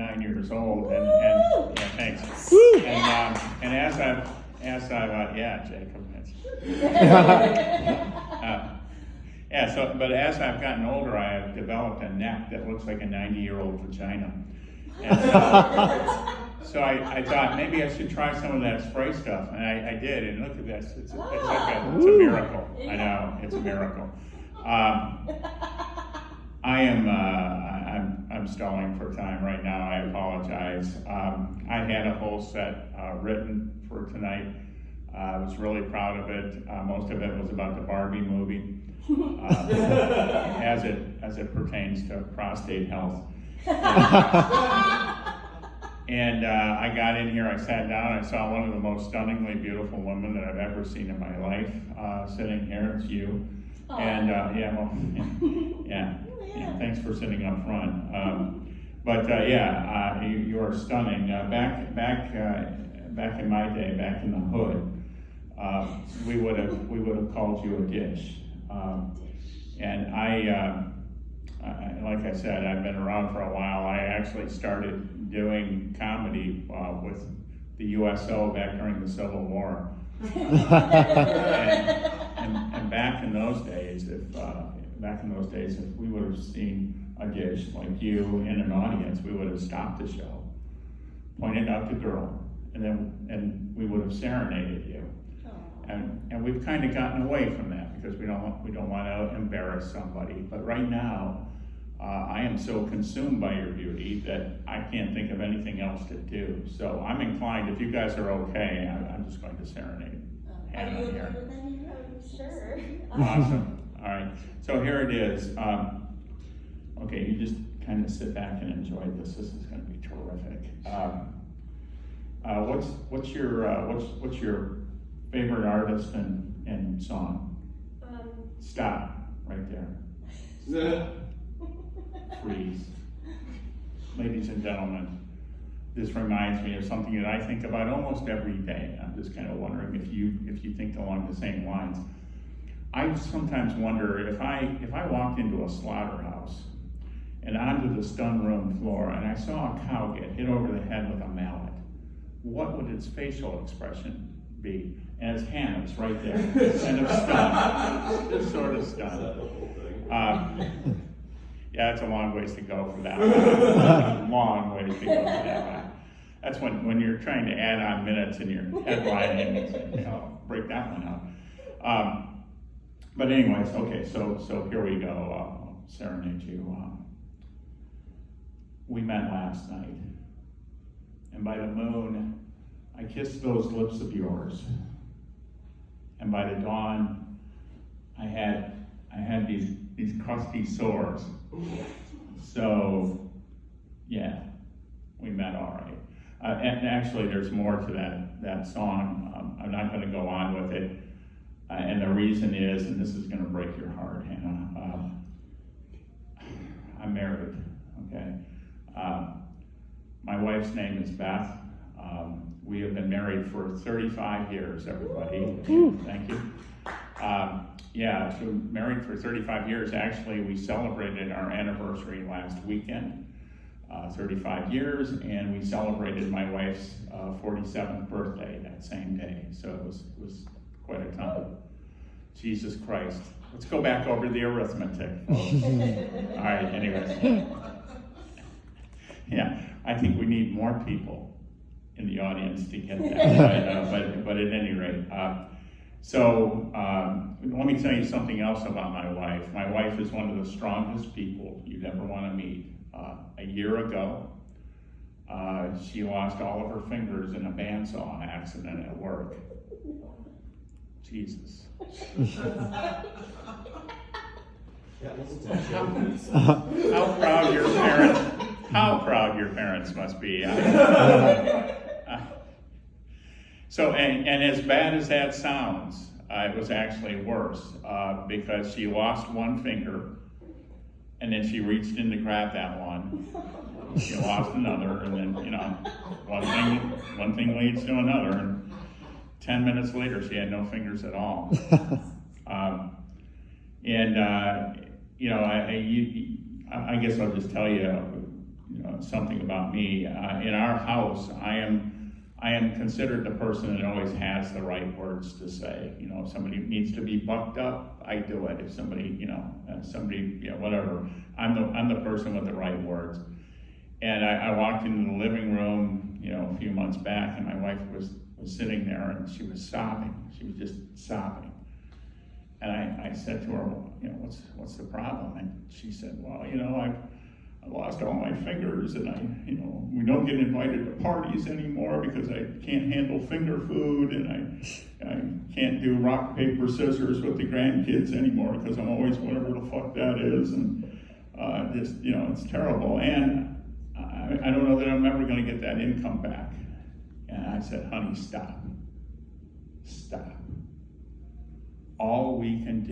99 years old, and yeah, thanks. And yeah, Jacob, but as I've gotten older, I have developed a neck that looks like a 90-year-old vagina. And so I thought maybe I should try some of that spray stuff, and I did, and look at this. It's a miracle. I know, it's a miracle. I'm stalling for time right now. I apologize. I had a whole set written for tonight. I was really proud of it. Most of it was about the Barbie movie, as it pertains to prostate health. And I got in here, I sat down, I saw one of the most stunningly beautiful women that I've ever seen in my life sitting here. It's you. Aww. And yeah, thanks for sitting up front. You are stunning. Back in my day, back in the hood, we would have called you a dish. And like I said, I've been around for a while. I actually started doing comedy with the USO back during the Civil War. and back in those days, if we would have seen a dish like you in an audience, we would have stopped the show, pointed out the girl, and we would have serenaded you. And we've kind of gotten away from that because we don't want to embarrass somebody. But right now, I am so consumed by your beauty that I can't think of anything else to do. So I'm inclined, if you guys are okay, I'm just going to serenade. Are you okay with that? Sure. Awesome. All right. So here it is. Okay, you just kind of sit back and enjoy this. This is going to be terrific. What's your favorite artist and song? Stop right there. Freeze. Ladies and gentlemen, this reminds me of something that I think about almost every day. I'm just kind of wondering if you think along the same lines. I sometimes wonder if I walked into a slaughterhouse and onto the stun room floor and I saw a cow get hit over the head with a mallet, what would its facial expression be? And its hands right there, kind of stunned, just sort of stunned. Yeah, it's a long ways to go for that one. Long ways to go for that one. That's when you're trying to add on minutes in your headlining and break that one out. But anyways, okay, so here we go. I'll serenade you. We met last night, and by the moon, I kissed those lips of yours. And by the dawn, I had these crusty sores. So, yeah, we met all right. And actually, there's more to that song. I'm not going to go on with it. And the reason is, and this is going to break your heart, Hannah, I'm married, okay? My wife's name is Beth. We have been married for 35 years, everybody. Thank you. So married for 35 years. Actually, we celebrated our anniversary last weekend, 35 years, and we celebrated my wife's 47th birthday that same day. So it was quite a time. Jesus Christ. Let's go back over the arithmetic, folks. All right, anyways. Yeah, I think we need more people in the audience to get that, but at any rate. Let me tell you something else about my wife. My wife is one of the strongest people you'd ever want to meet. A year ago, she lost all of her fingers in a bandsaw accident at work. Jesus. How proud your parents must be. And as bad as that sounds, it was actually worse because she lost one finger, and then she reached in to grab that one. She lost another, and then one thing leads to another, and 10 minutes later she had no fingers at all. I guess I'll just tell you, something about me. In our house, I am considered the person that always has the right words to say. If somebody needs to be bucked up, I do it. If somebody, whatever, I'm the person with the right words. And I walked into the living room, a few months back, and my wife was sitting there, and she was sobbing. She was just sobbing. And I said to her, what's the problem? And she said, well, I lost all my fingers, and we don't get invited to parties anymore because I can't handle finger food, and I can't do rock, paper, scissors with the grandkids anymore because I'm always whatever the fuck that is, and it's terrible. And I don't know that I'm ever going to get that income back. And I said, honey, stop. Stop. All we can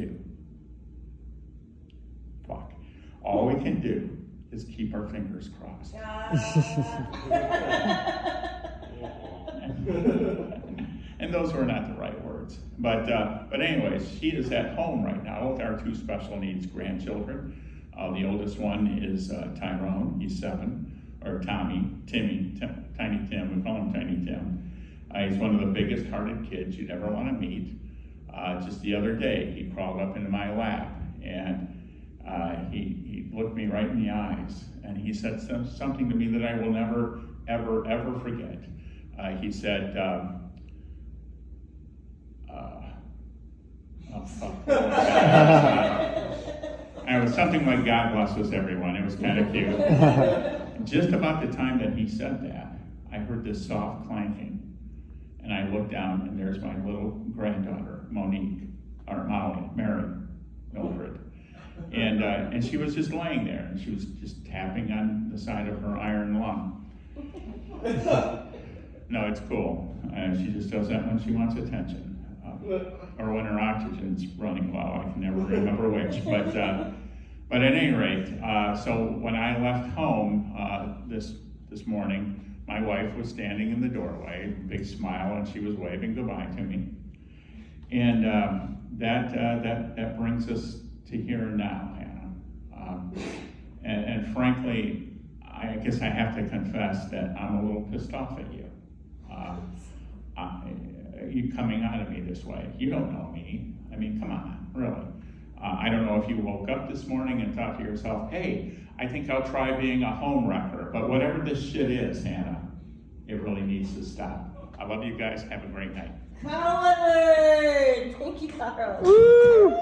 do is keep our fingers crossed. And those were not the right words. But anyways, she is at home right now with our 2 special needs grandchildren. The oldest one is Tyrone, he's 7, or Tiny Tim, we call him Tiny Tim. He's one of the biggest hearted kids you'd ever want to meet. Just the other day, he crawled up into my lap, and he looked me right in the eyes, and he said something to me that I will never, ever, ever forget. He said, oh, fuck. It was something like God bless us everyone. It was kind of cute. Just about the time that he said that, I heard this soft clanking, and I looked down, and there's my little granddaughter, Mary, Mildred. And she was just laying there, and she was just tapping on the side of her iron lung. No, it's cool. She just does that when she wants attention. Or when her oxygen's running low. I can never remember which. But at any rate, so when I left home this morning, my wife was standing in the doorway, big smile, and she was waving goodbye to me. And that brings us to here and now, Hannah. And frankly, I guess I have to confess that I'm a little pissed off at you. You coming out of me this way. You don't know me. I mean, come on, really. I don't know if you woke up this morning and thought to yourself, hey, I think I'll try being a home wrecker. But whatever this shit is, Hannah, it really needs to stop. I love you guys. Have a great night. Howard! Thank you, Carl. Woo!